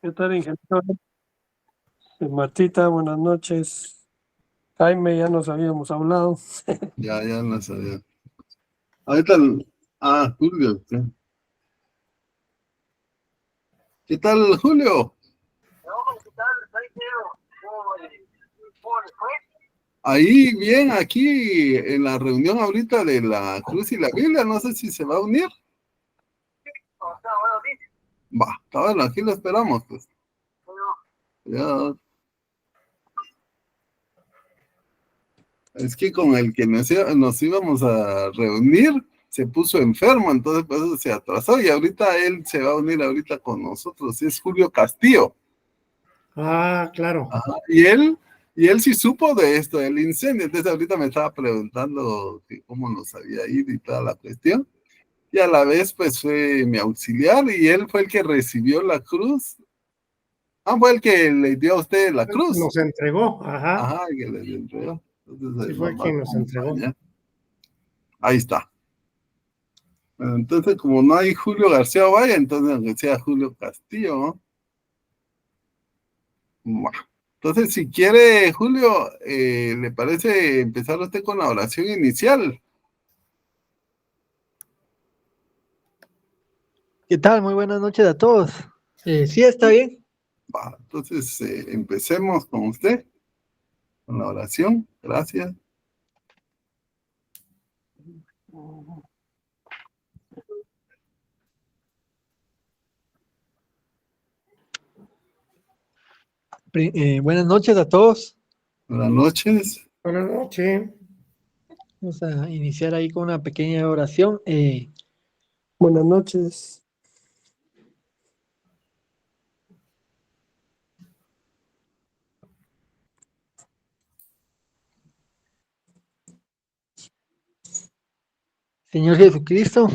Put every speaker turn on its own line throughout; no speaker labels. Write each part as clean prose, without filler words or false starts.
¿Qué tal, ingeniero? Martita, buenas noches. Jaime, ya nos habíamos hablado.
Ya no sabía. Ahorita, Julio. ¿Qué tal, Julio?
¿Qué tal? ¿Cómo le fue?
Ahí, bien, aquí en la reunión ahorita de la Cruz y la Biblia, no sé si se va a unir. Va, está bueno, aquí lo esperamos, pues. Ya. Es que con el que nos íbamos a reunir se puso enfermo, entonces por eso se atrasó y ahorita él se va a unir ahorita con nosotros, es Julio Castillo.
Ah, claro.
Ajá. Y él sí supo de esto, del incendio, entonces ahorita me estaba preguntando cómo nos había ido y toda la cuestión, y a la vez pues fue mi auxiliar y él fue el que recibió la cruz. Fue el que le dio a usted la cruz.
Nos entregó, ajá.
Ajá, que le entregó. Entonces,
Sí, fue quien nos entregó.
Ahí está. Bueno, entonces, como no hay Julio García Valle, entonces aunque sea Julio Castillo, ¿no? Bueno. Entonces, si quiere, Julio, ¿le parece empezar usted con la oración inicial?
¿Qué tal? Muy buenas noches a todos. Sí, está bien.
Entonces, empecemos con usted, con la oración. Gracias.
Buenas noches a todos.
Buenas noches.
Buenas noches.
Vamos a iniciar ahí con una pequeña oración.
Buenas noches.
Señor Jesucristo.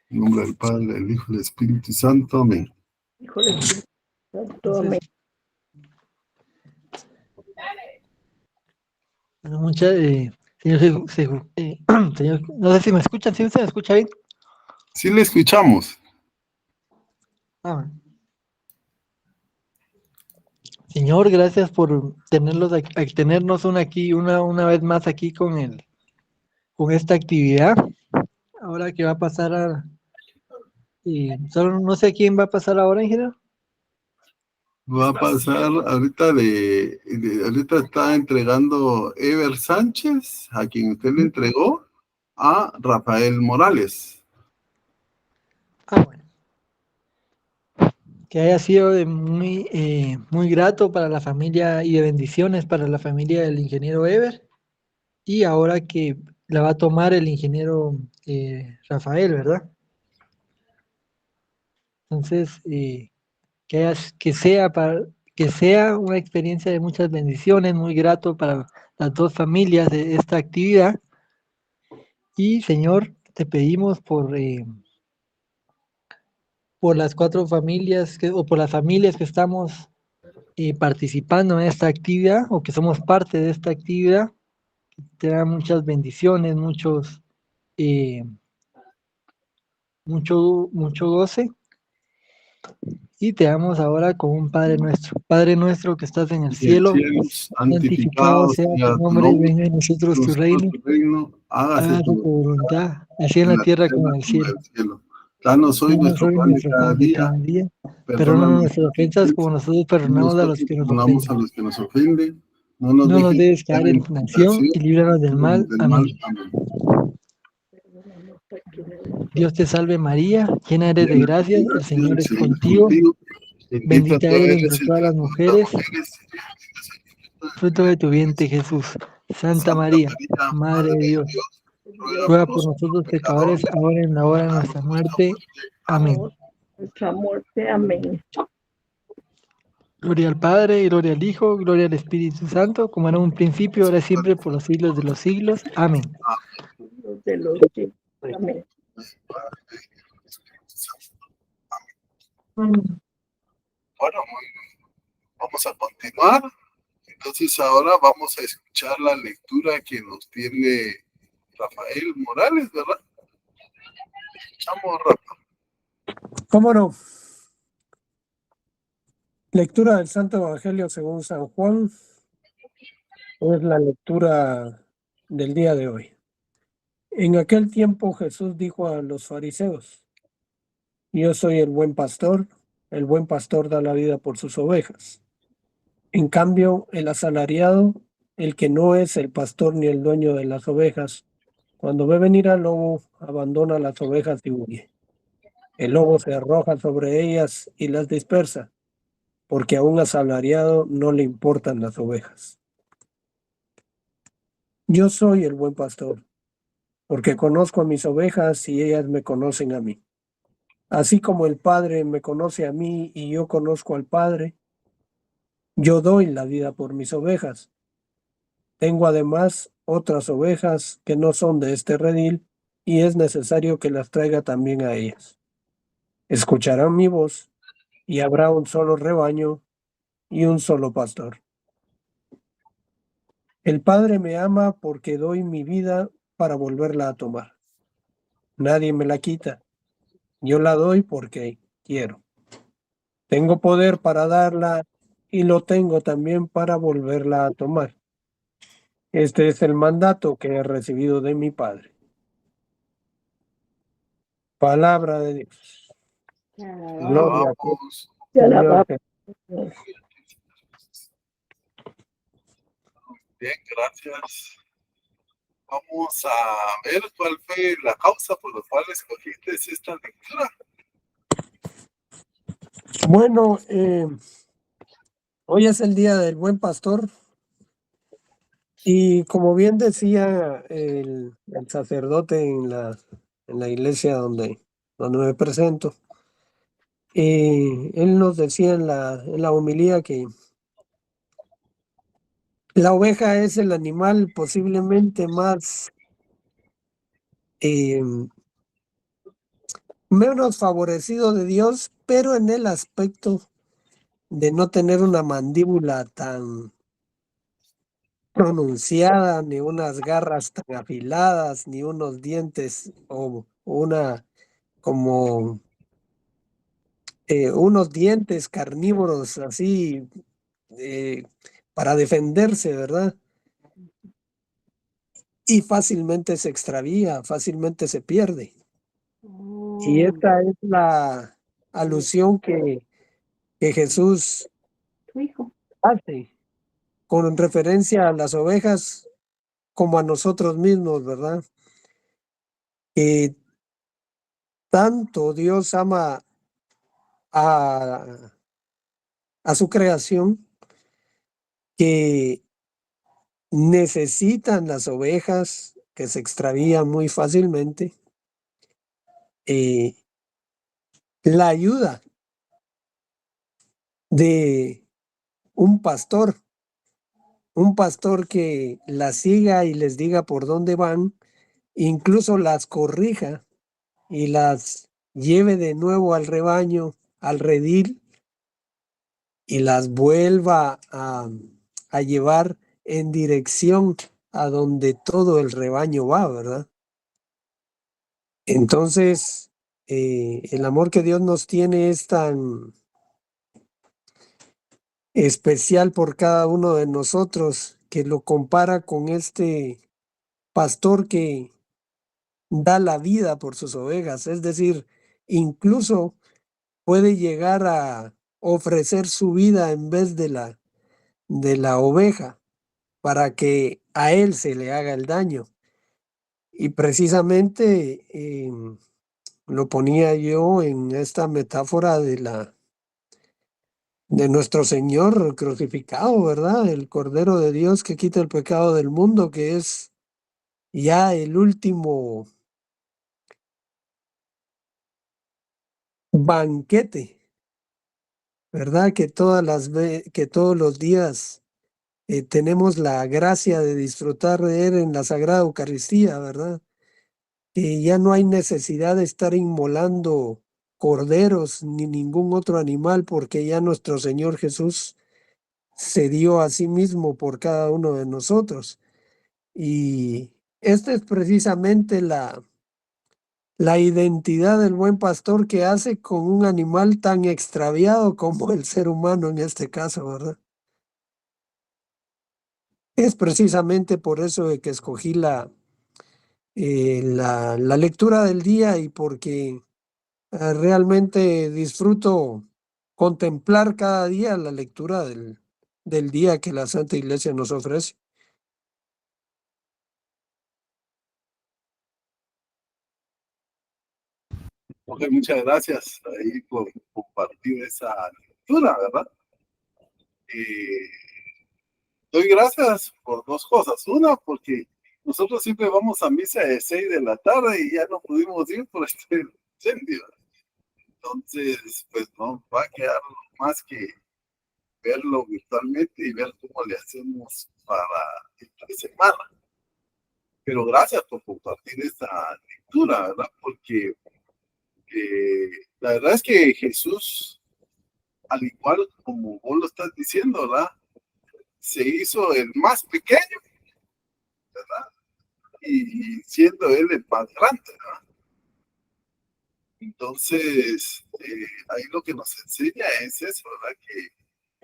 En nombre del Padre, del Hijo y del Espíritu Santo. Amén.
Hijo del Espíritu Santo, amén.
Bueno, señor, señor, no sé si me escuchan, ¿sí usted me escucha bien?
Sí, le escuchamos.
Señor, gracias por tenernos una vez más aquí con esta actividad. Ahora que va a pasar solo no sé quién va a pasar ahora, ingeniero.
Va a pasar ahorita ahorita está entregando Ever Sánchez, a quien usted le entregó, a Rafael Morales.
Bueno. Que haya sido muy grato para la familia y de bendiciones para la familia del ingeniero Ever. Y ahora que la va a tomar el ingeniero Rafael, ¿verdad? Entonces, que sea una experiencia de muchas bendiciones, muy grato para las dos familias de esta actividad. Y Señor, te pedimos por las cuatro familias o por las familias que estamos participando en esta actividad o que somos parte de esta actividad, te da muchas bendiciones, mucho goce. Y te damos ahora con un Padre Nuestro. Padre nuestro que estás en el cielo, santificado sea tu nombre, venga a nosotros tu reino, hágase tu voluntad, así en la tierra como en el cielo.
Danos hoy nuestro pan de cada día,
perdónanos nuestras ofensas como nosotros perdonamos a los que nos
ofenden. No
nos dejes caer en tentación y líbranos del mal. Amén. Dios te salve María, llena eres de gracia, el Señor es contigo. Bendita eres entre todas las mujeres, fruto de tu vientre Jesús. Santa María, Madre de Dios, ruega por nosotros pecadores, ahora en la hora de nuestra muerte. Amén.
Nuestra muerte, amén.
Gloria al Padre, gloria al Hijo, gloria al Espíritu Santo, como era en un principio, ahora y siempre, por los siglos de los siglos. Amén.
De los siglos. Amén.
Bueno, vamos a continuar. Entonces ahora vamos a escuchar la lectura que nos tiene Rafael Morales, ¿verdad? Escuchamos, Rafa.
¿Cómo no? Lectura del Santo Evangelio según San Juan. Es la lectura del día de hoy. En aquel tiempo Jesús dijo a los fariseos: Yo soy el buen pastor da la vida por sus ovejas. En cambio, el asalariado, el que no es el pastor ni el dueño de las ovejas, cuando ve venir al lobo, abandona las ovejas y huye. El lobo se arroja sobre ellas y las dispersa, porque a un asalariado no le importan las ovejas. Yo soy el buen pastor, porque conozco a mis ovejas y ellas me conocen a mí. Así como el Padre me conoce a mí y yo conozco al Padre, yo doy la vida por mis ovejas. Tengo además otras ovejas que no son de este redil, y es necesario que las traiga también a ellas. Escucharán mi voz, y habrá un solo rebaño y un solo pastor. El Padre me ama porque doy mi vida para volverla a tomar. Nadie me la quita. Yo la doy porque quiero. Tengo poder para darla y lo tengo también para volverla a tomar. Este es el mandato que he recibido de mi Padre. Palabra de Dios. Gloria a ti,
Alabamos.
Te
Señor
alabamos.
Jesús.
Bien, gracias. Vamos a ver cuál fue la causa por la cual escogiste esta lectura.
Bueno, hoy es el día del buen pastor y como bien decía el sacerdote en la iglesia donde me presento, él nos decía en la homilía que la oveja es el animal posiblemente más menos favorecido de Dios, pero en el aspecto de no tener una mandíbula tan pronunciada, ni unas garras tan afiladas, ni unos dientes o una como unos dientes carnívoros así para defenderse, ¿verdad? Y fácilmente se extravía, fácilmente se pierde. Y esta es la alusión que Jesús
Tu hijo.
hace con referencia a las ovejas como a nosotros mismos, ¿verdad? Que tanto Dios ama a su creación que necesitan las ovejas que se extravían muy fácilmente la ayuda de un pastor que las siga y les diga por dónde van, incluso las corrija y las lleve de nuevo al rebaño, al redil, y las vuelva a llevar en dirección a donde todo el rebaño va, ¿verdad? Entonces, el amor que Dios nos tiene es tan especial por cada uno de nosotros que lo compara con este pastor que da la vida por sus ovejas, es decir, incluso puede llegar a ofrecer su vida en vez de la oveja para que a él se le haga el daño. Y precisamente lo ponía yo en esta metáfora de nuestro Señor crucificado, ¿verdad? El Cordero de Dios que quita el pecado del mundo, que es ya el último banquete, ¿verdad? Que que todos los días tenemos la gracia de disfrutar de él en la Sagrada Eucaristía, ¿verdad? Que ya no hay necesidad de estar inmolando corderos ni ningún otro animal, porque ya nuestro Señor Jesús se dio a sí mismo por cada uno de nosotros. Y esta es precisamente la identidad del buen pastor que hace con un animal tan extraviado como el ser humano en este caso, ¿verdad? Es precisamente por eso de que escogí la lectura del día y porque realmente disfruto contemplar cada día la lectura del día que la Santa Iglesia nos ofrece.
Ok, muchas gracias ahí por compartir esa lectura, ¿verdad? Eh, Doy gracias por dos cosas. Una, porque nosotros siempre vamos a misa de 6 de la tarde y ya no pudimos ir por este incendio. Entonces, pues no va a quedar más que verlo virtualmente y ver cómo le hacemos para esta semana. Pero gracias por compartir esta lectura, ¿verdad? Porque la verdad es que Jesús, al igual como vos lo estás diciendo, ¿verdad? Se hizo el más pequeño, ¿verdad? Y siendo él el más grande, ¿verdad? Entonces, ahí lo que nos enseña es eso, ¿verdad? Que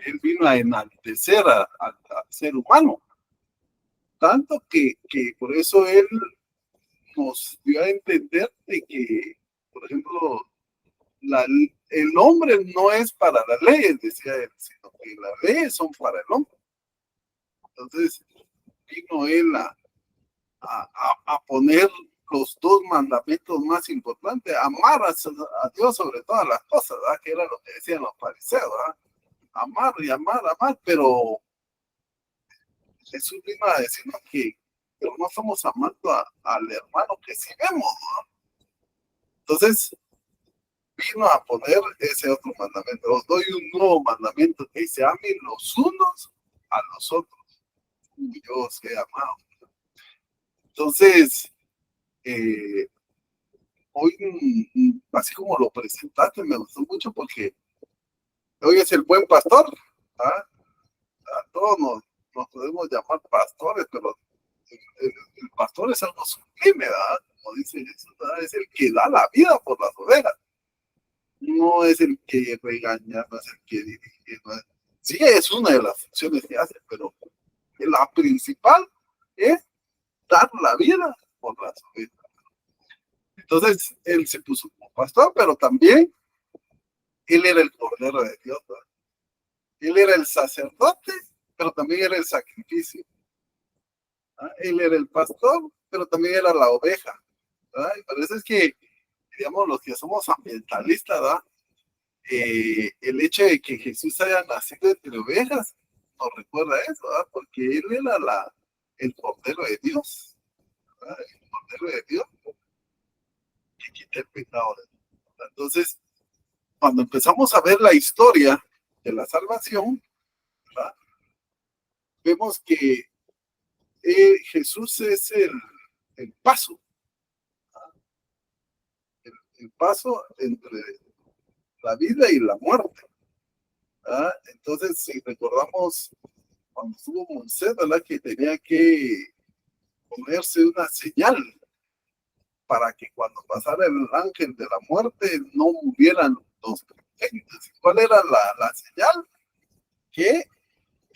él vino a enaltecer al ser humano, tanto que por eso él nos dio a entender de que, por ejemplo, el hombre no es para las leyes, decía él, sino que las leyes son para el hombre. Entonces, vino él a poner los dos mandamientos más importantes, amar a Dios sobre todas las cosas, ¿verdad? Que era lo que decían los fariseos, ¿verdad? Amar y amar, amar, pero Jesús vino a decirnos que pero no estamos amando al hermano que sí vemos, ¿no? Entonces, vino a poner ese otro mandamiento. Os doy un nuevo mandamiento que dice, amen los unos a los otros, como yo os he amado. Entonces, hoy, así como lo presentaste, me gustó mucho porque hoy es el buen pastor. ¿Ah? A todos nos podemos llamar pastores, pero el pastor es algo sublime, ¿verdad? Como dice Jesús, ¿verdad? Es el que da la vida por las ovejas. No es el que regaña, no es el que dirige. No es... Sí, es una de las funciones que hace, pero la principal es dar la vida por las ovejas. Entonces, él se puso como pastor, pero también él era el Cordero de Dios, ¿verdad? Él era el sacerdote, pero también era el sacrificio. ¿Ah? Él era el pastor, pero también era la oveja. ¿Verdad? Y por eso es que, digamos, los que somos ambientalistas, ¿verdad? El hecho de que Jesús haya nacido entre ovejas nos recuerda eso, ¿verdad? Porque él era el Cordero de Dios, ¿verdad? El Cordero de Dios que quita el pecado de Dios. Entonces, cuando empezamos a ver la historia de la salvación, ¿verdad? Vemos que Jesús es el paso, el paso entre la vida y la muerte. ¿Ah? Entonces, si recordamos cuando estuvo Moisés, ¿verdad? Que tenía que ponerse una señal para que cuando pasara el ángel de la muerte no murieran los creyentes. ¿Cuál era la señal? Que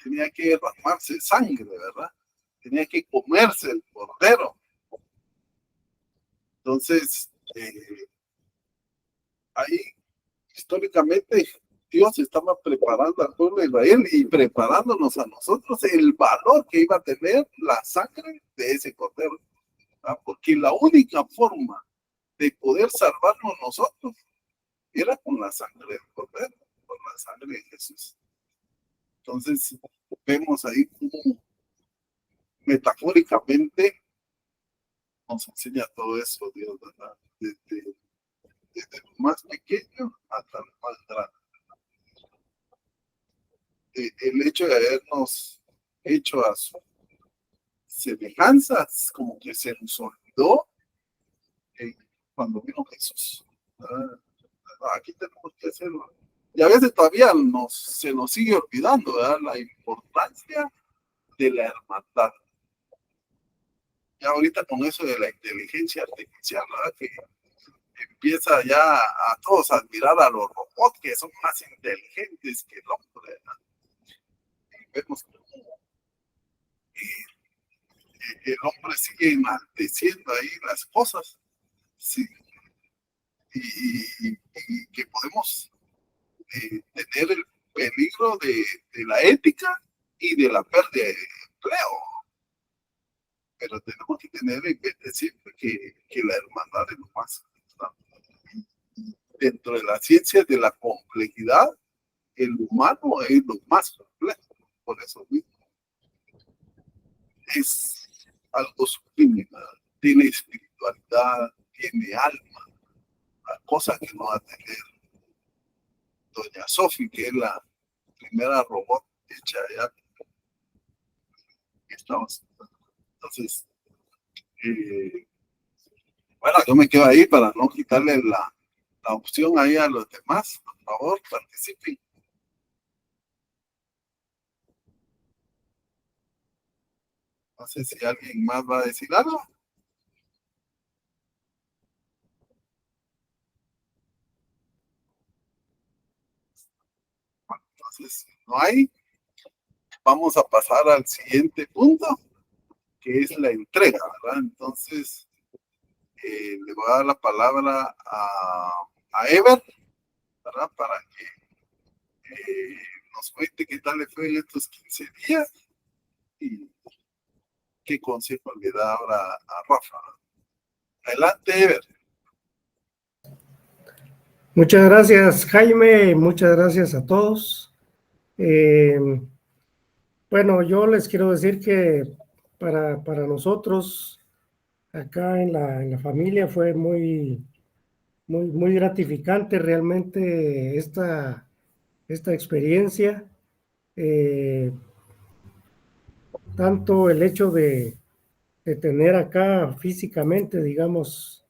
tenía que derramarse sangre, ¿verdad? Tenía que comerse el cordero. Entonces, ahí históricamente Dios estaba preparando al pueblo de Israel y preparándonos a nosotros el valor que iba a tener la sangre de ese cordero, ¿verdad? Porque la única forma de poder salvarnos nosotros era con la sangre del cordero, con la sangre de Jesús. Entonces vemos ahí cómo metafóricamente nos enseña todo eso Dios, ¿verdad? Desde lo más pequeño hasta lo más grande. El hecho de habernos hecho a su semejanza, como que se nos olvidó cuando vino Jesús. Aquí tenemos que hacerlo. Y a veces todavía se nos sigue olvidando, ¿verdad? La importancia de la hermandad. Y ahorita con eso de la inteligencia artificial, ¿verdad? Que empieza ya a todos a admirar a los robots que son más inteligentes que el hombre, ¿no? Y vemos que el hombre sigue maldeciendo ahí las cosas, sí, y que podemos tener el peligro de la ética y de la pérdida de empleo. Pero tenemos que tener en mente siempre que la hermandad es lo más importante. Dentro de la ciencia de la complejidad, el humano es lo más complejo. Por eso mismo es algo sublime, tiene espiritualidad, tiene alma, cosa que no va a tener doña Sophie, que es la primera robot hecha allá en Estados Unidos. Entonces, bueno, yo me quedo ahí para no quitarle la opción ahí a los demás. Por favor, participen. No sé si alguien más va a decir algo. Bueno, entonces, no hay. Vamos a pasar al siguiente punto, que es la entrega, ¿verdad? Entonces, le voy a dar la palabra a Ever, ¿verdad? Para que nos cuente qué tal le fue en estos 15 días y qué consejo le da ahora a Rafa. Adelante, Ever.
Muchas gracias, Jaime. Muchas gracias a todos. Bueno, yo les quiero decir que para nosotros acá en la familia fue muy gratificante realmente esta experiencia. Tanto el hecho de tener acá físicamente, digamos,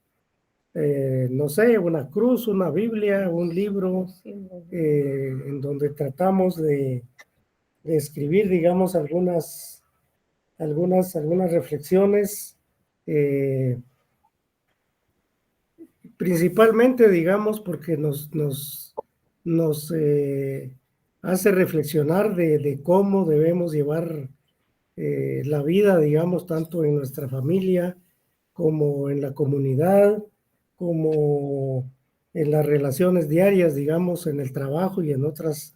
no sé, una cruz, una Biblia, un libro, en donde tratamos de escribir, digamos, algunas reflexiones, principalmente, digamos, porque nos hace reflexionar de cómo debemos llevar la vida, digamos, tanto en nuestra familia como en la comunidad, como en las relaciones diarias, digamos, en el trabajo y en otras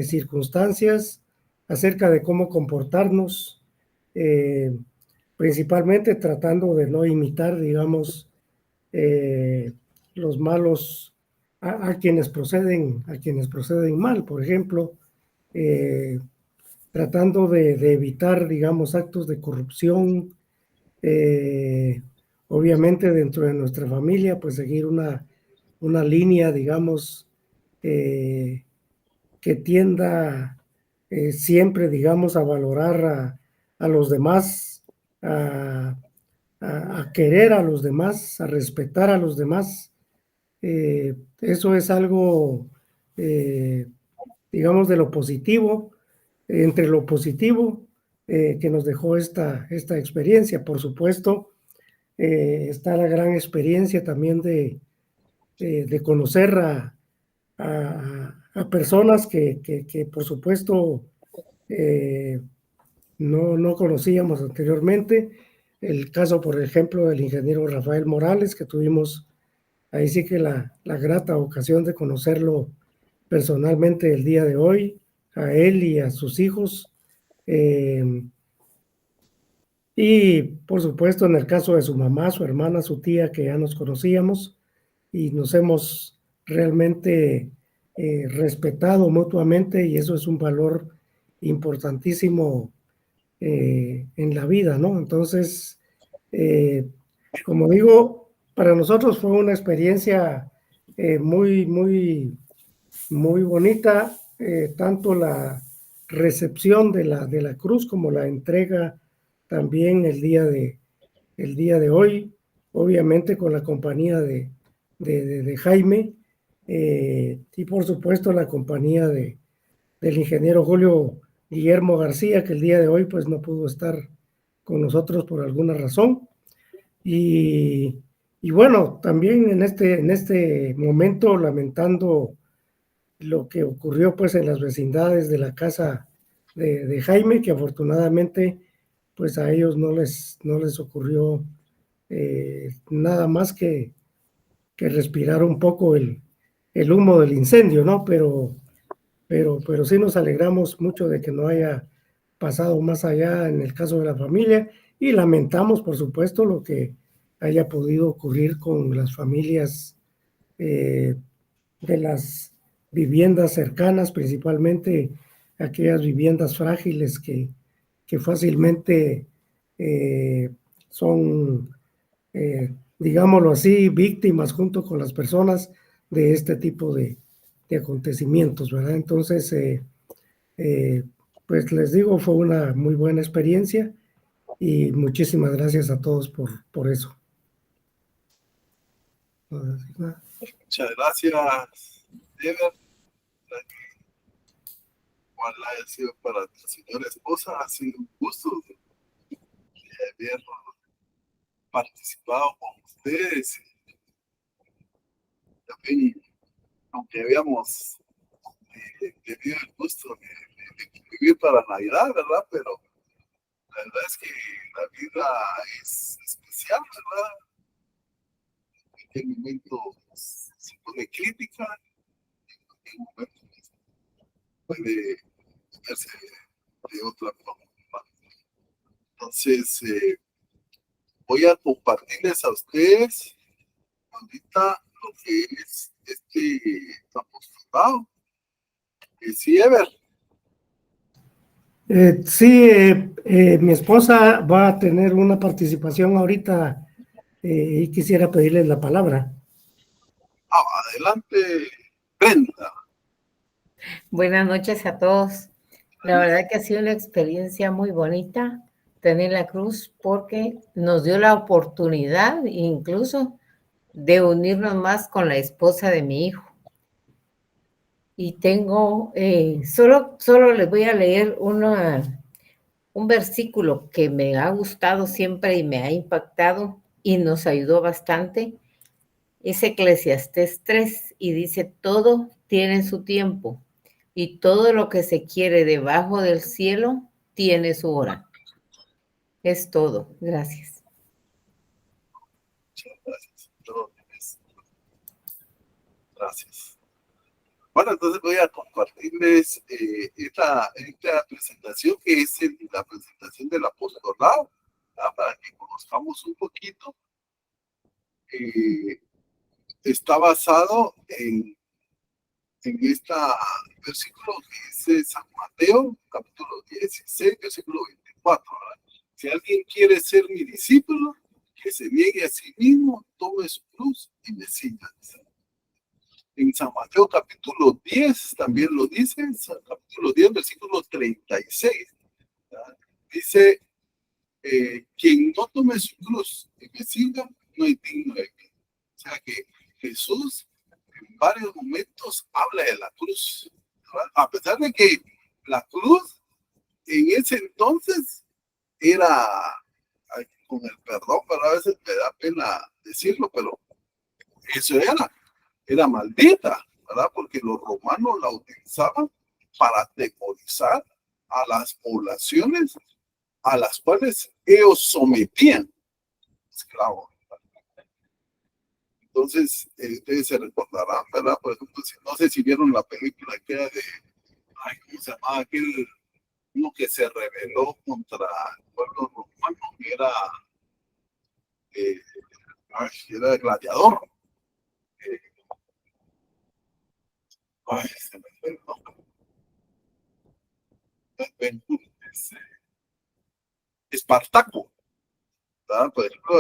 circunstancias, acerca de cómo comportarnos, principalmente tratando de no imitar, digamos, los malos a quienes proceden mal, por ejemplo, tratando de evitar, digamos, actos de corrupción, obviamente dentro de nuestra familia, pues seguir una línea, digamos, que tienda siempre, digamos, a valorar a los demás, a querer a los demás, a respetar a los demás. Eso es algo, digamos, de lo positivo, entre lo positivo que nos dejó esta experiencia. Por supuesto, está la gran experiencia también de conocer a personas que por supuesto no conocíamos anteriormente. El caso, por ejemplo, del ingeniero Rafael Morales, que tuvimos ahí sí que la grata ocasión de conocerlo personalmente el día de hoy, a él y a sus hijos. Y por supuesto en el caso de su mamá, su hermana, su tía, que ya nos conocíamos y nos hemos realmente respetado mutuamente, y eso es un valor importantísimo en la vida, ¿no? Entonces, como digo, para nosotros fue una experiencia muy bonita, tanto la recepción de la cruz como la entrega también el día de hoy, obviamente con la compañía de Jaime, y por supuesto la compañía del ingeniero Julio Guillermo García, que el día de hoy pues no pudo estar con nosotros por alguna razón. Y Y bueno, también en este momento lamentando lo que ocurrió pues en las vecindades de la casa de Jaime, que afortunadamente pues a ellos no les ocurrió nada más que respirar un poco el humo del incendio, ¿no? Pero sí nos alegramos mucho de que no haya pasado más allá en el caso de la familia y lamentamos, por supuesto, lo que haya podido ocurrir con las familias de las viviendas cercanas, principalmente aquellas viviendas frágiles que fácilmente son, digámoslo así, víctimas junto con las personas de este tipo de acontecimientos, ¿verdad? Entonces, pues les digo, fue una muy buena experiencia y muchísimas gracias a todos por eso.
Muchas gracias, Ever. Cuál haya sido para tu señora esposa, ha sido un gusto haber participado con ustedes. También, aunque habíamos tenido el gusto de vivir para Navidad, ¿verdad? Pero la verdad es que la vida es especial, ¿verdad? En qué momento se pone crítica, en qué momento puede verse de otra forma. Entonces, voy a compartirles a ustedes ahorita lo que es este apostolado. Sí, Ever.
Sí, mi esposa va a tener una participación ahorita y quisiera pedirles la palabra.
Adelante, Brenda.
Buenas noches a todos. La verdad que ha sido una experiencia muy bonita tener la cruz porque nos dio la oportunidad incluso de unirnos más con la esposa de mi hijo. Y tengo, solo les voy a leer un versículo que me ha gustado siempre y me ha impactado y nos ayudó bastante. Es Eclesiastés 3 y dice, todo tiene su tiempo y todo lo que se quiere debajo del cielo tiene su hora. Es todo. Gracias.
Muchas gracias. Gracias. Bueno, entonces voy a compartirles esta presentación que es la presentación del apostolado, ¿verdad? Para que conozcamos un poquito. Está basado en este versículo que es San Mateo, capítulo 16, versículo 24. ¿Verdad? Si alguien quiere ser mi discípulo, que se niegue a sí mismo, tome su cruz y me siga. En San Mateo capítulo 10 también lo dice, capítulo 10, versículo 36. ¿Verdad? Dice, quien no tome su cruz y me siga, no es digno de mí. O sea que Jesús en varios momentos habla de la cruz, ¿verdad? A pesar de que la cruz en ese entonces era, con el perdón, pero a veces me da pena decirlo, pero eso era maldita, ¿verdad? Porque los romanos la utilizaban para atemorizar a las poblaciones a las cuales ellos sometían esclavos. Entonces, ustedes se recordarán, ¿verdad? Por ejemplo, no sé si vieron la película que era de, ¿cómo se llamaba? Aquel uno que se rebeló contra el pueblo romano, que era el gladiador. Se me fue el nombre. Espartaco, ¿verdad? Por ejemplo,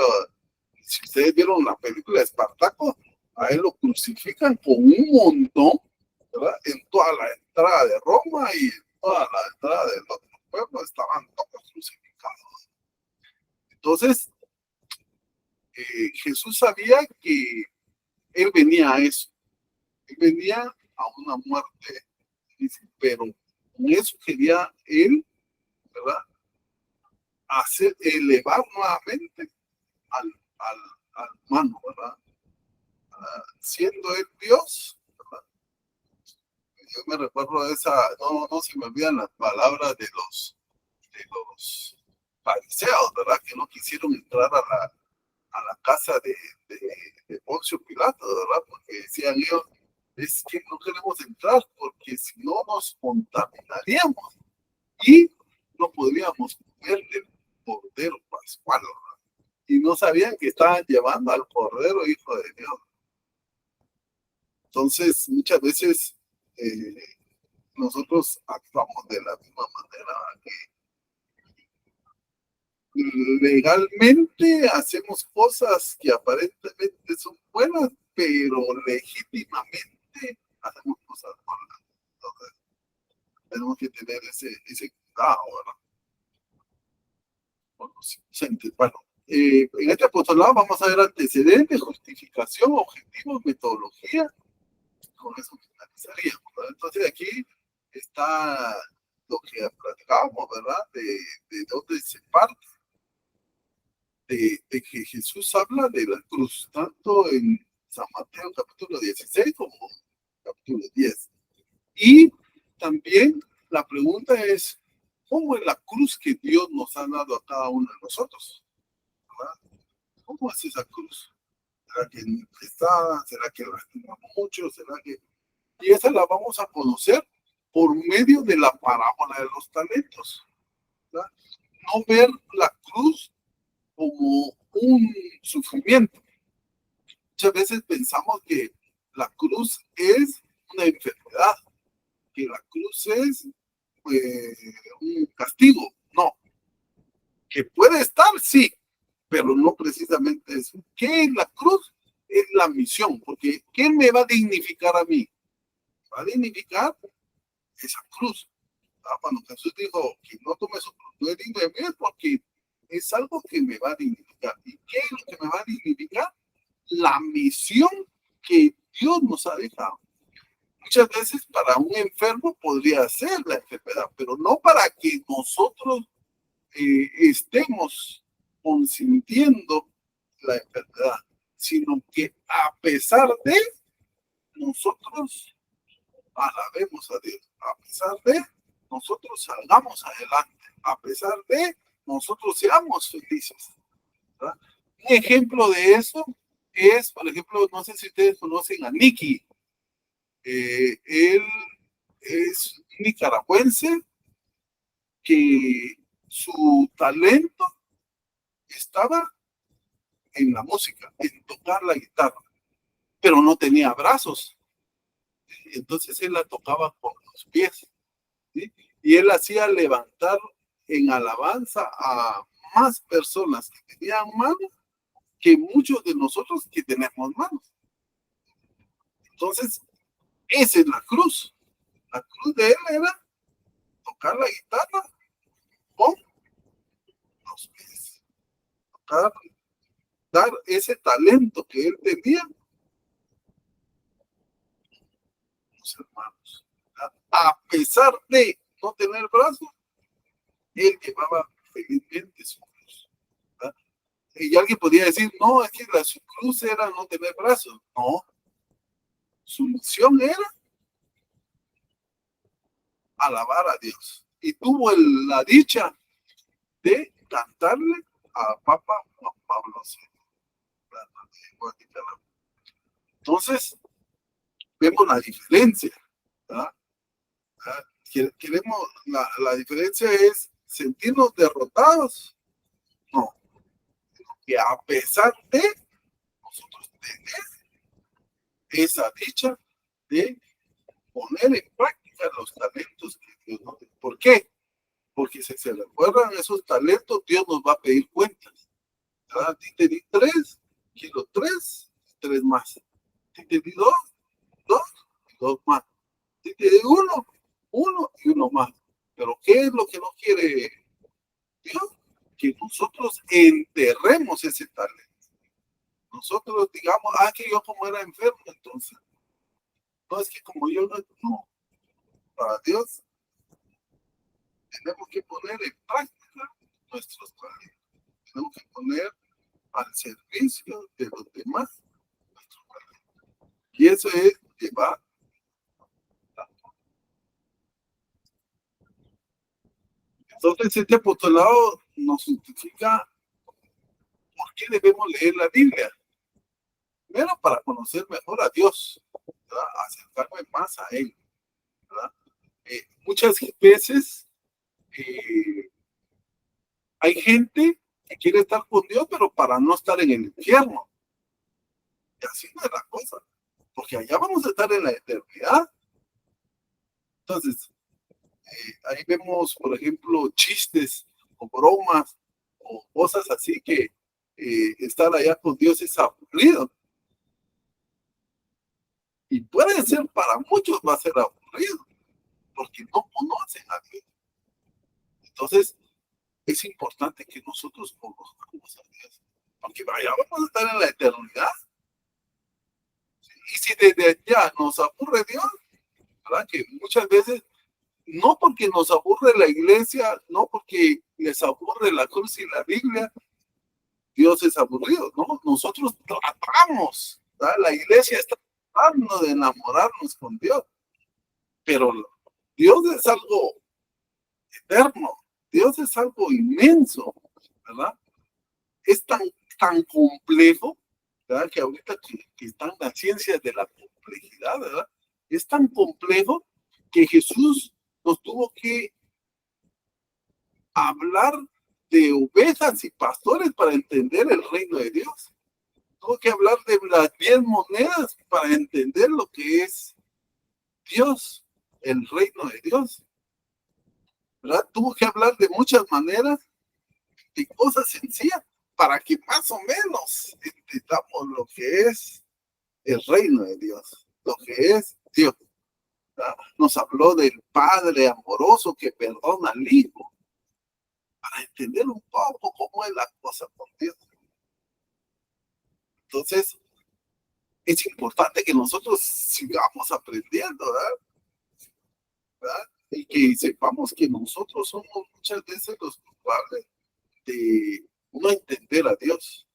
si ustedes vieron la película de Espartaco, a él lo crucifican con un montón, ¿verdad? En toda la entrada de Roma y en toda la entrada del otro pueblo estaban todos crucificados. Entonces, Jesús sabía que él venía a eso, él venía a una muerte, pero con eso quería él, ¿verdad? Elevar nuevamente al humano, ¿verdad? Siendo él Dios, ¿verdad? Yo me recuerdo de esa, no se me olvidan las palabras de los fariseos, ¿verdad? Que no quisieron entrar a la casa de Poncio Pilato, ¿verdad? Porque decían ellos, es que no queremos entrar porque si no nos contaminaríamos y no podríamos comer el cordero pascual, ¿verdad? Y no sabían que estaban llevando al cordero hijo de Dios. Entonces, muchas veces nosotros actuamos de la misma manera, que legalmente hacemos cosas que aparentemente son buenas, pero legítimamente hacemos cosas malas. Entonces, tenemos que tener ese cuidado, ¿verdad? Bueno, en este apostolado vamos a ver antecedentes, justificación, objetivos, metodología. Con eso finalizaríamos, ¿verdad? Entonces aquí está lo que platicábamos, ¿verdad? De dónde se parte. De que Jesús habla de la cruz, tanto en San Mateo capítulo 16 como capítulo 10. Y también la pregunta es, ¿cómo es la cruz que Dios nos ha dado a cada uno de nosotros? ¿Verdad? ¿Cómo es esa cruz? ¿Será que está? ¿Será que lastima mucho? ¿Será que...? Y esa la vamos a conocer por medio de la parábola de los talentos, ¿verdad? No ver la cruz como un sufrimiento. Muchas veces pensamos que la cruz es una enfermedad, que la cruz es un castigo. No, que puede estar, sí, pero no precisamente eso. ¿Qué es la cruz? Es la misión, porque ¿qué me va a dignificar a mí? Va a dignificar esa cruz. Cuando Jesús dijo que no tome su cruz, no es digno de mí, es porque es algo que me va a dignificar. ¿Y qué es lo que me va a dignificar? La misión que Dios nos ha dejado. Muchas veces para un enfermo podría ser la enfermedad, pero no para que nosotros estemos consintiendo la enfermedad, sino que a pesar de nosotros alabemos a Dios, a pesar de nosotros salgamos adelante, a pesar de nosotros seamos felices, ¿verdad? Un ejemplo de eso es, por ejemplo, no sé si ustedes conocen a Nicky. Él es nicaragüense que su talento estaba en la música, en tocar la guitarra, pero no tenía brazos. Entonces él la tocaba con los pies, ¿sí? Y él hacía levantar en alabanza a más personas que tenían manos que muchos de nosotros que tenemos manos. Entonces, esa es la cruz. La cruz de él era tocar la guitarra con los pies. Tocar, dar ese talento que él tenía a los hermanos. A pesar de no tener brazos, él llevaba felizmente su cruz, ¿verdad? Y alguien podría decir, no, es que su cruz era no tener brazos. No, su misión era alabar a Dios. Y tuvo la dicha de cantarle a Papa Juan Pablo II. Entonces, vemos la diferencia, ¿verdad? Queremos, la diferencia es sentirnos derrotados. No, que a pesar de nosotros tener esa dicha de poner en práctica los talentos que Dios nos da. ¿Por qué? Porque si se recuerdan esos talentos, Dios nos va a pedir cuentas. A ti te di 3, quiero 3, 3 más. A ti te di 2, 2 y 2 más. A ti te di 1, 1 y 1 más. Pero ¿qué es lo que no quiere Dios? Que nosotros enterremos ese talento. Nosotros digamos, que yo como era enfermo, entonces. No, es que como yo no. Para Dios, tenemos que poner en práctica nuestros talentos. Tenemos que poner al servicio de los demás. Y eso es llevar. Entonces, este apostolado nos identifica por qué debemos leer la Biblia. Primero, para conocer mejor a Dios, ¿verdad? Acercarme más a Él, ¿verdad? Muchas veces hay gente que quiere estar con Dios, pero para no estar en el infierno. Y así no es la cosa, porque allá vamos a estar en la eternidad. Entonces, ahí vemos, por ejemplo, chistes o bromas o cosas así que estar allá con Dios es aburrido. Y puede ser para muchos va a ser aburrido, porque no conocen a Dios. Entonces, es importante que nosotros conozcamos a Dios, porque vaya, vamos a estar en la eternidad. Y si desde ya nos aburre Dios, ¿verdad? Que muchas veces, no porque nos aburre la iglesia, no porque les aburre la cruz y la Biblia, Dios es aburrido, ¿no? Nosotros tratamos, ¿verdad? La iglesia está tratando de enamorarnos con Dios, pero Dios es algo eterno, Dios es algo inmenso, ¿verdad? Es tan complejo, ¿verdad? Que ahorita que están las ciencias de la complejidad, ¿verdad? Es tan complejo que Jesús nos tuvo que hablar de ovejas y pastores para entender el reino de Dios. Tuvo que hablar de las 10 monedas para entender lo que es Dios, el reino de Dios, ¿verdad? Tuvo que hablar de muchas maneras, de cosas sencillas, para que más o menos entendamos lo que es el reino de Dios, lo que es Dios. ¿Verdad? Nos habló del Padre amoroso que perdona al Hijo, para entender un poco cómo es la cosa con Dios. Entonces, es importante que nosotros sigamos aprendiendo, ¿verdad? Y que sepamos que nosotros somos muchas veces los culpables de no entender a Dios.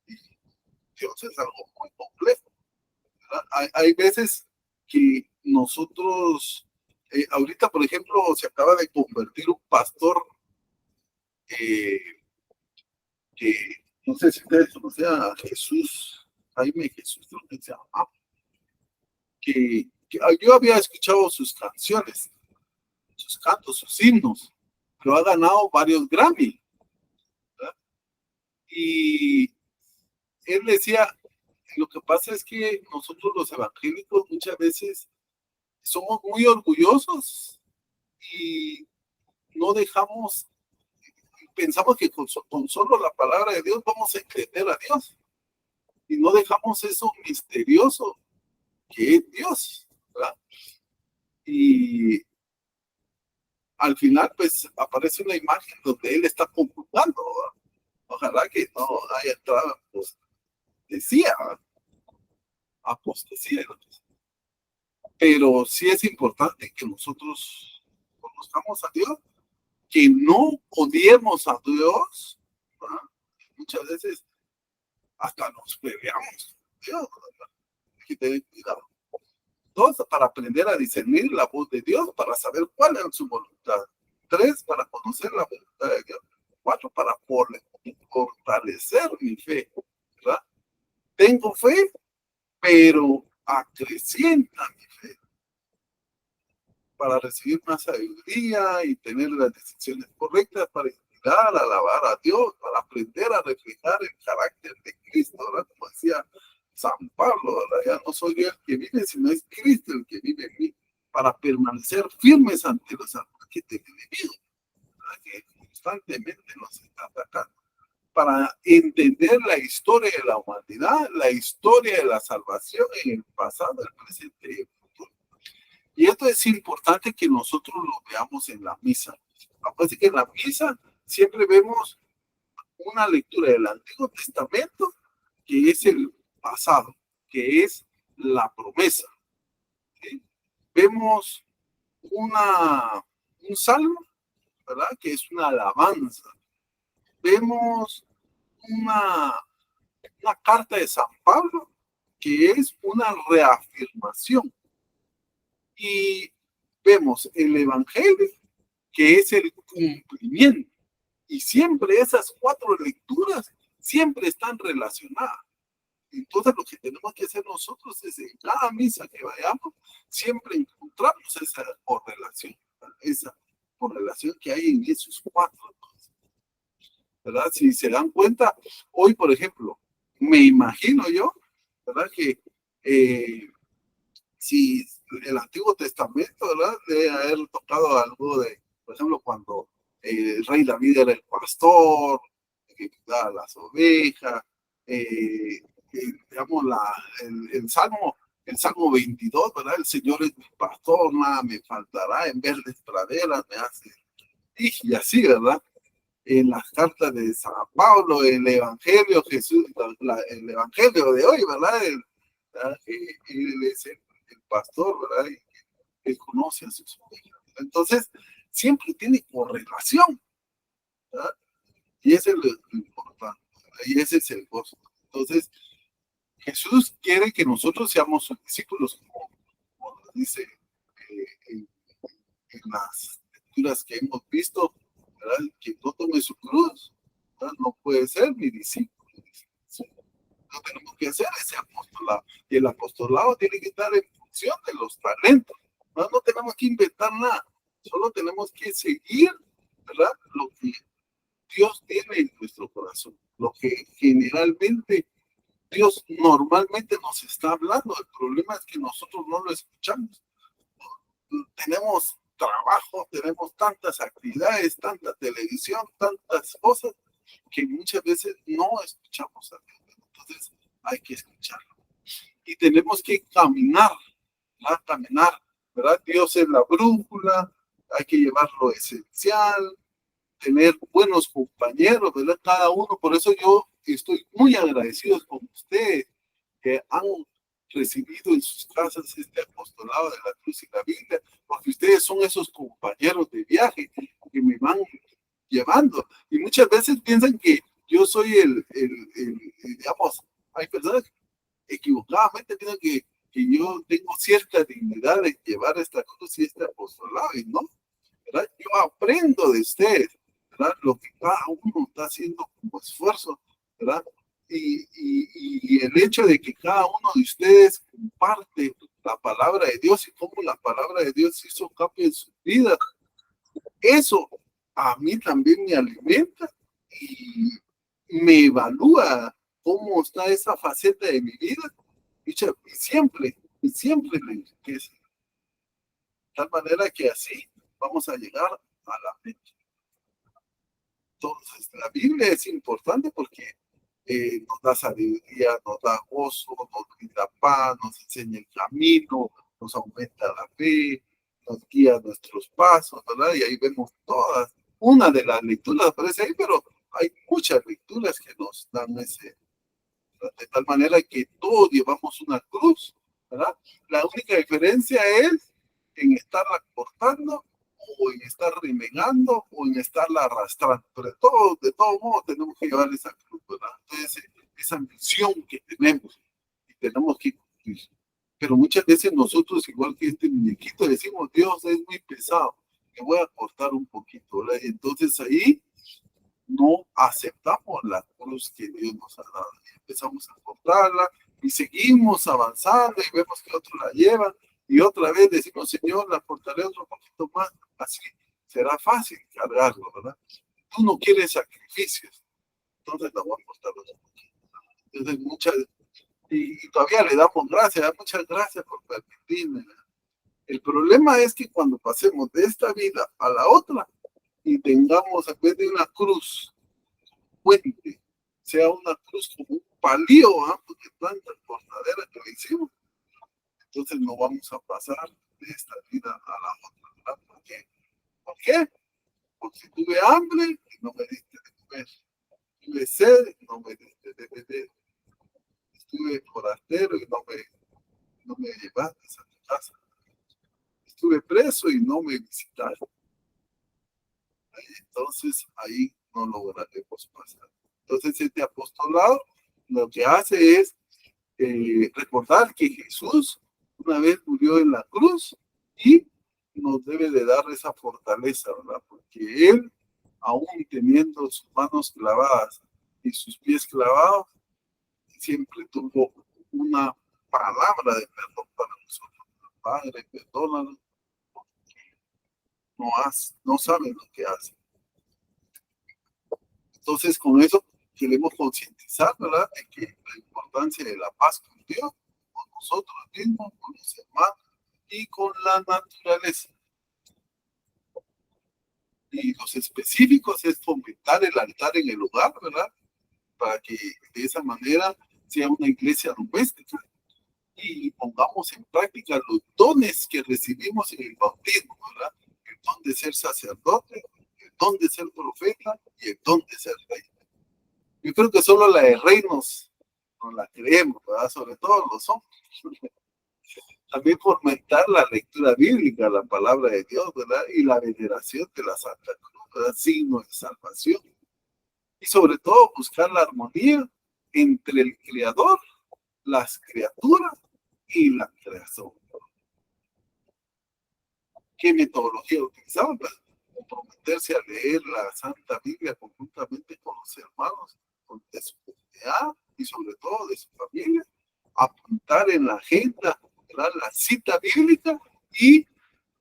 Y Dios es algo muy complejo, ¿verdad? Hay veces que nosotros, ahorita por ejemplo, se acaba de convertir un pastor que no sé si ustedes conocen a Jesús, Jaime Jesús, creo que se llama, que yo había escuchado sus canciones, sus cantos, sus himnos, pero ha ganado varios Grammy, ¿verdad? Y él decía, lo que pasa es que nosotros los evangélicos muchas veces somos muy orgullosos y no dejamos, pensamos que con solo la palabra de Dios vamos a entender a Dios y no dejamos eso misterioso que es Dios, ¿verdad? Y al final pues aparece una imagen donde él está computando, ¿verdad? Ojalá que no haya entrado pues, apostasía, pero sí es importante que nosotros conozcamos a Dios, que no odiemos a Dios, ¿verdad? Muchas veces hasta nos peleamos con Dios, ¿verdad? Hay que tener cuidado. Dos, para aprender a discernir la voz de Dios, para saber cuál es su voluntad. Tres, para conocer la voluntad de Dios. Cuatro, para fortalecer mi fe, ¿verdad? Tengo fe, pero acrecienta mi fe para recibir más sabiduría y tener las decisiones correctas para inspirar, alabar a Dios, para aprender a reflejar el carácter de Cristo, ¿verdad? Como decía San Pablo, ¿verdad? Ya no soy yo el que vive, sino es Cristo el que vive en mí, para permanecer firmes ante los ataques del enemigo, ¿verdad? Que constantemente nos está atacando, para entender la historia de la humanidad, la historia de la salvación en el pasado, el presente y el futuro. Y esto es importante que nosotros lo veamos en la misa. Así que en la misa siempre vemos una lectura del Antiguo Testamento, que es el pasado, que es la promesa. ¿Sí? Vemos un salmo, ¿verdad? Que es una alabanza. Vemos una carta de San Pablo que es una reafirmación. Y vemos el Evangelio, que es el cumplimiento. Y siempre esas 4 lecturas siempre están relacionadas. Entonces lo que tenemos que hacer nosotros es en cada misa que vayamos, siempre encontramos esa correlación que hay en esos 4 cosas, ¿verdad? Si se dan cuenta, hoy, por ejemplo, me imagino yo, ¿verdad? Que si el Antiguo Testamento, ¿verdad? Debe haber tocado algo de, por ejemplo, cuando el rey David era el pastor, que cuidaba las ovejas, digamos, el Salmo 22, ¿verdad? El Señor es mi pastor, nada me faltará, en verdes praderas me hace, y así, ¿verdad? En las cartas de San Pablo, el Evangelio, Jesús, el Evangelio de hoy, ¿verdad? Él es el pastor, ¿verdad? Y él conoce a sus ovejas. Entonces, siempre tiene correlación, ¿verdad? Y ese es lo importante, ¿verdad? Y ese es el gozo. Entonces, Jesús quiere que nosotros seamos sus discípulos, como dice en las lecturas que hemos visto, ¿verdad? Que no tome su cruz, ¿verdad? No puede ser mi discípulo. No tenemos que hacer ese apostolado. Y el apostolado tiene que estar en función de los talentos. No tenemos que inventar nada. Solo tenemos que seguir, ¿verdad? Lo que Dios tiene en nuestro corazón. Lo que generalmente Dios normalmente nos está hablando. El problema es que nosotros no lo escuchamos. Tenemos trabajo, tenemos tantas actividades, tanta televisión, tantas cosas que muchas veces no escuchamos a Dios. Entonces hay que escucharlo. Y tenemos que caminar, ¿verdad? Caminar, ¿verdad? Dios es la brújula, hay que llevar lo esencial, tener buenos compañeros, ¿verdad? Cada uno, por eso yo estoy muy agradecido con ustedes que han recibido en sus casas este apostolado de la cruz y la Biblia, porque ustedes son esos compañeros de viaje que me van llevando. Y muchas veces piensan que yo soy digamos, hay personas que equivocadamente piensan que yo tengo cierta dignidad de llevar esta cruz y este apostolado, y no, ¿verdad? Yo aprendo de ustedes, ¿verdad? Lo que cada uno está haciendo como esfuerzo, ¿verdad? Y el hecho de que cada uno de ustedes comparte la palabra de Dios y cómo la palabra de Dios hizo cambio en su vida, eso a mí también me alimenta y me evalúa cómo está esa faceta de mi vida y siempre le enriquece. De tal manera que así vamos a llegar a la meta. Entonces, la Biblia es importante porque nos da sabiduría, nos da gozo, nos brinda paz, nos enseña el camino, nos aumenta la fe, nos guía nuestros pasos, ¿verdad? Y ahí vemos todas. Una de las lecturas aparece ahí, pero hay muchas lecturas que nos dan ese, ¿verdad? De tal manera que todos llevamos una cruz, ¿verdad? La única diferencia es en estarla cortando o en estar remengando o en estarla arrastrando. Pero de todo modo tenemos que llevar esa cruz, ¿verdad? Entonces, esa misión que tenemos y tenemos que cumplir. Pero muchas veces nosotros, igual que este muñequito, decimos, Dios es muy pesado, me voy a cortar un poquito, ¿verdad? Y entonces ahí no aceptamos la cruz que Dios nos ha dado. Y empezamos a cortarla y seguimos avanzando y vemos que otros la llevan. Y otra vez decimos, Señor, la cortaré otro poquito más, así será fácil cargarlo, ¿verdad? Tú no quieres sacrificios, entonces la voy a cortar otro poquito. Entonces, y todavía le damos gracias, muchas gracias por permitirme. El problema es que cuando pasemos de esta vida a la otra y tengamos, en vez de una cruz, puente, sea una cruz como un palío, ¿eh? Porque tanta cortadera que le hicimos, entonces no vamos a pasar de esta vida a la otra, ¿verdad? ¿Por qué? ¿Por qué? Porque tuve hambre y no me diste de comer. Tuve sed y no me diste de beber. Estuve forastero y no me llevaste a tu casa. Estuve preso y no me visitaste. Entonces ahí no lograremos pasar. Entonces, este apostolado lo que hace es recordar que Jesús una vez murió en la cruz y nos debe de dar esa fortaleza, ¿verdad? Porque Él, aún teniendo sus manos clavadas y sus pies clavados, siempre tuvo una palabra de perdón para nosotros. Padre, perdónanos, no saben lo que hacen. Entonces, con eso queremos concientizar, ¿verdad?, de que la importancia de la paz con Dios, con nosotros mismos, con los hermanos y con la naturaleza. Y los específicos es fomentar el altar en el hogar, ¿verdad?, para que de esa manera sea una iglesia doméstica y pongamos en práctica los dones que recibimos en el bautismo, ¿verdad? El don de ser sacerdote, el don de ser profeta y el don de ser rey. Yo creo que solo la de rey nos la creemos, ¿verdad? Sobre todo los hombres. También fomentar la lectura bíblica, la palabra de Dios, ¿verdad? Y la veneración de la Santa Cruz, ¿verdad? Signo de salvación. Y sobre todo buscar la armonía entre el Creador, las criaturas y la creación. ¿Qué metodología utilizamos? Comprometerse a leer la Santa Biblia conjuntamente con los hermanos de su comunidad y sobre todo de su familia, apuntar en la agenda, ¿verdad?, la cita bíblica y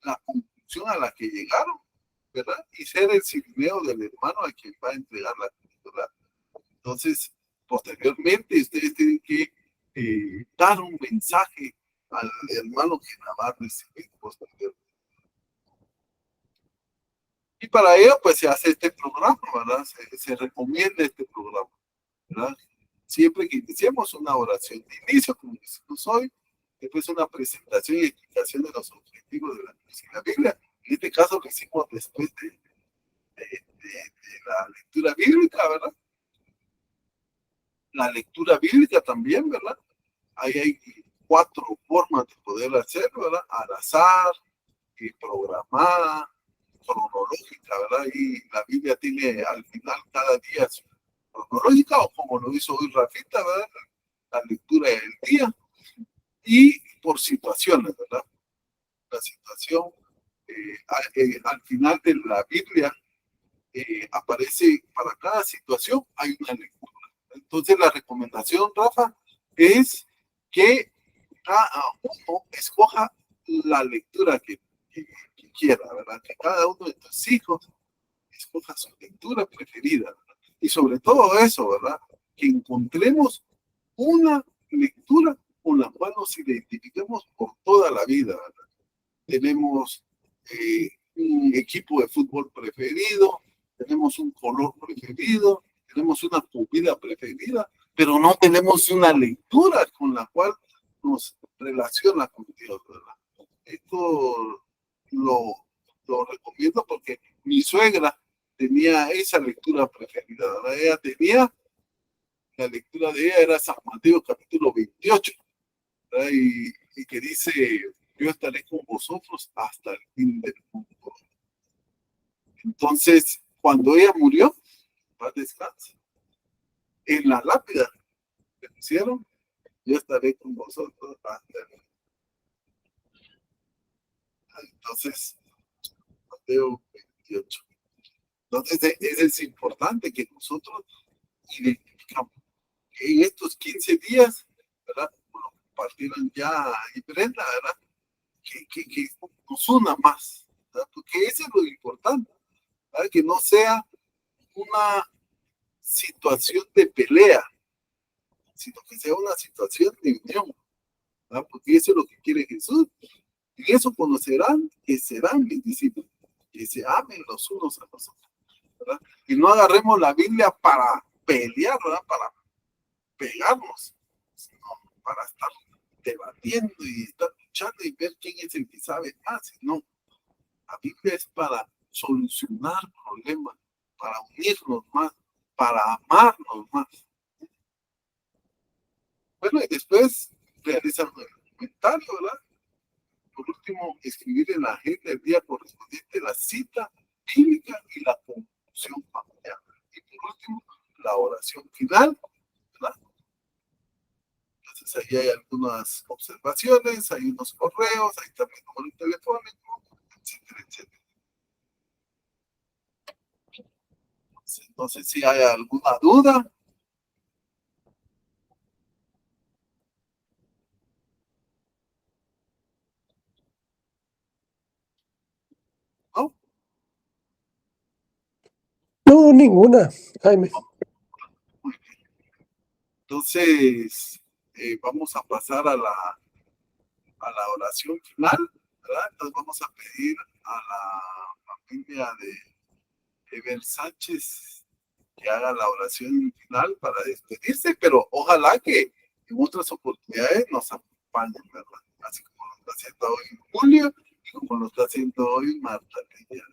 la conclusión a la que llegaron, ¿verdad?, y ser el cirineo del hermano a quien va a entregar la ¿verdad? Entonces, posteriormente, ustedes tienen que dar un mensaje al hermano que la va a recibir posteriormente. Y para ello, pues se hace este programa, ¿verdad? Se recomienda este programa, ¿verdad? Siempre que iniciemos una oración de inicio, como hicimos hoy, después una presentación y explicación de los objetivos de la Biblia. En este caso lo hicimos después de la lectura bíblica, ¿verdad? La lectura bíblica también, ¿verdad? Ahí hay 4 formas de poder hacerlo, ¿verdad? Al azar, programada, cronológica, ¿verdad? Y la Biblia tiene al final cada día su cronológica, o como lo hizo hoy Rafita, ¿verdad? La lectura del día, y por situaciones, ¿verdad? La situación, al final de la Biblia, aparece para cada situación hay una lectura. Entonces la recomendación, Rafa, es que cada uno escoja la lectura que quiera, ¿verdad? Que cada uno de tus hijos escoja su lectura preferida, ¿verdad? Y sobre todo eso, ¿verdad? Que encontremos una lectura con la cual nos identifiquemos por toda la vida, ¿verdad? Tenemos un equipo de fútbol preferido, tenemos un color preferido, tenemos una comida preferida, pero no tenemos una lectura con la cual nos relaciona con Dios, ¿verdad? Esto lo recomiendo porque mi suegra tenía esa lectura preferida, ¿verdad? Ella tenía, la lectura de ella era San Mateo capítulo 28, ¿verdad? Y que dice, yo estaré con vosotros hasta el fin del mundo. Entonces, cuando ella murió, paz descanse, en la lápida le pusieron, yo estaré con vosotros hasta el fin. Entonces, Mateo 28. Entonces, es importante que nosotros identificamos que en estos 15 días, ¿verdad? Bueno, partieron ya y Brenda, ¿verdad? Que nos una más, ¿verdad? Porque eso es lo importante, ¿verdad? Que no sea una situación de pelea, sino que sea una situación de unión, ¿verdad? Porque eso es lo que quiere Jesús. Y eso conocerán que serán mis discípulos, que se amen los unos a los otros, ¿verdad? Y no agarremos la Biblia para pelear, ¿verdad? Para pegarnos, sino para estar debatiendo y estar luchando y ver quién es el que sabe más. No, la Biblia es para solucionar problemas, para unirnos más, para amarnos más. Bueno, y después realizan un comentario, ¿verdad? Por último, escribir en la agenda el día correspondiente la cita bíblica y la conclusión familiar. Y por último, la oración final, ¿verdad? Entonces ahí hay algunas observaciones, hay unos correos, hay también número telefónico, etcétera, etcétera. Entonces, no sé si hay alguna duda. ¿No?
No, ninguna, Jaime.
Entonces, vamos a pasar a la oración final, ¿verdad? Entonces vamos a pedir a la familia de Ever Sánchez que haga la oración final para despedirse, pero ojalá que en otras oportunidades nos acompañen, ¿verdad? Así como lo está haciendo hoy Julio y como lo está haciendo hoy Marta Leyera.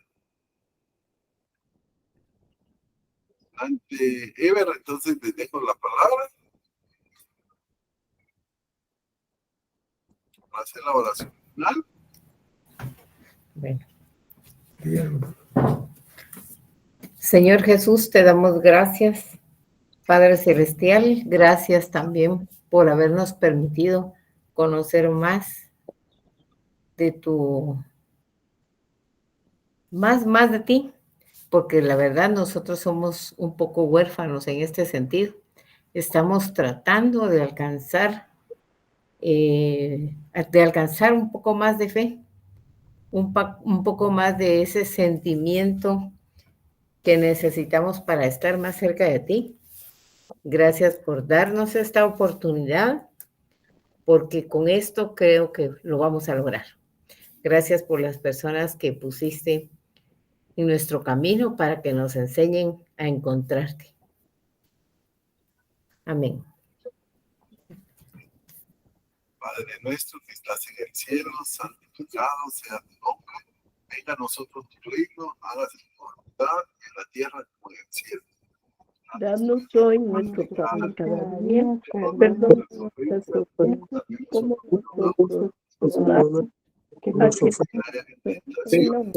Ante Ever, entonces les dejo la palabra para hacer la oración final.
Bueno. Señor Jesús, te damos gracias, Padre Celestial, gracias también por habernos permitido conocer más de más de ti, porque la verdad nosotros somos un poco huérfanos en este sentido. Estamos tratando de alcanzar un poco más de fe, un poco más de ese sentimiento que necesitamos para estar más cerca de ti. Gracias por darnos esta oportunidad, porque con esto creo que lo vamos a lograr. Gracias por las personas que pusiste en nuestro camino para que nos enseñen a encontrarte. Amén.
Padre nuestro que estás en el cielo, santificado sea tu nombre. Venga a nosotros tu reino, hágase tu voluntad en la tierra como en el cielo.
Danos hoy nuestro pan cada día, perdona nuestras ofensas como nosotros perdonamos
Que
a
nos
quienes
Tentación,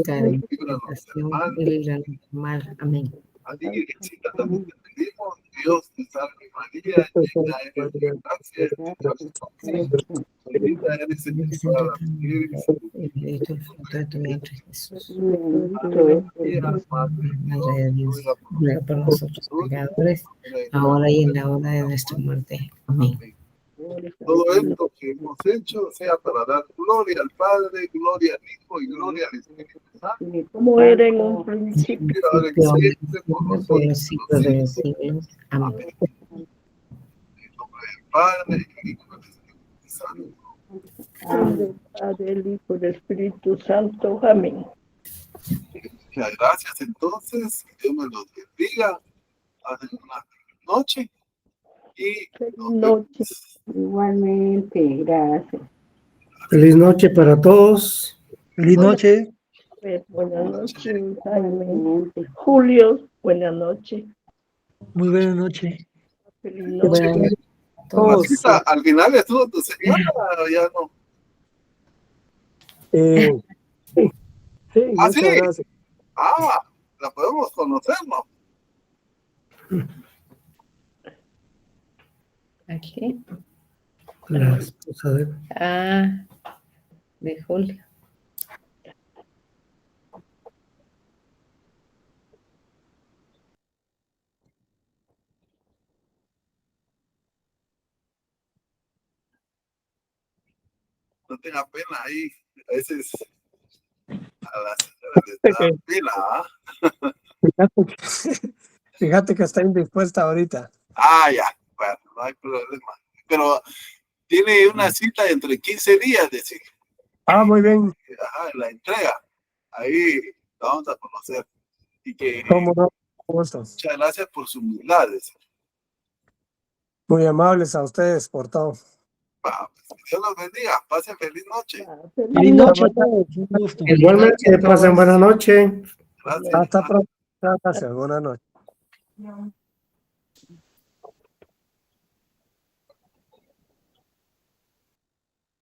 líbranos del mal.
Y líbranos del mal. Amén.
A ti, Virgencita, también te pedimos, Dios te salve María, llena eres de gracia, el Señor es contigo. Bendita eres entre todas las mujeres,
Y bendito el fruto de tu vientre, Jesús.
María,
Madre de Dios, ruega por nosotros pecadores, ahora y en la hora de nuestra muerte. Amén.
Todo esto que hemos hecho sea para dar gloria al Padre, gloria al Hijo y gloria al Espíritu Santo.
como era en un principio,
Ahora y siempre, por los
Por los
siglos
siglos
de
de
los
los
siglos.
siglos. Amén.
En nombre del Padre, del Hijo y del Espíritu Santo.
en el Padre, el Hijo y el Espíritu Santo. Amén.
Muchas gracias entonces, que Dios me los bendiga. Pasen una feliz noche y
Feliz
nos
noche.
vemos.
Igualmente, gracias.
Feliz noche para todos.
Feliz noche.
Buenas noches, Jaime. Julio, buenas noches.
Muy buena noche.
Feliz noche.
Buenas noches a todos.
Marcita, al final estuvo tu señora, o ya no.
Sí,
¿Ah,
muchas
sí?
gracias.
Ah, la podemos conocer, ¿no?
Aquí.
La esposa de...
De Julio.
No tenga pena ahí. A veces a la señora le da pena, ¿ah?
Fíjate que está indispuesta ahorita.
Ah, ya, bueno, no hay problema. Pero tiene una cita dentro de 15 días, decir.
Ah, muy bien.
Ajá, la entrega. Ahí la vamos a conocer. Y que
¿Cómo no? Con gusto.
muchas gracias por su humildad, decir.
Muy amables a ustedes por todo.
Pues, que Dios los bendiga. Pasen feliz noche.
Feliz noche a todos. Un gusto.
Igualmente, pasen buena noche.
Gracias.
Hasta pronto. Gracias. Buenas noches.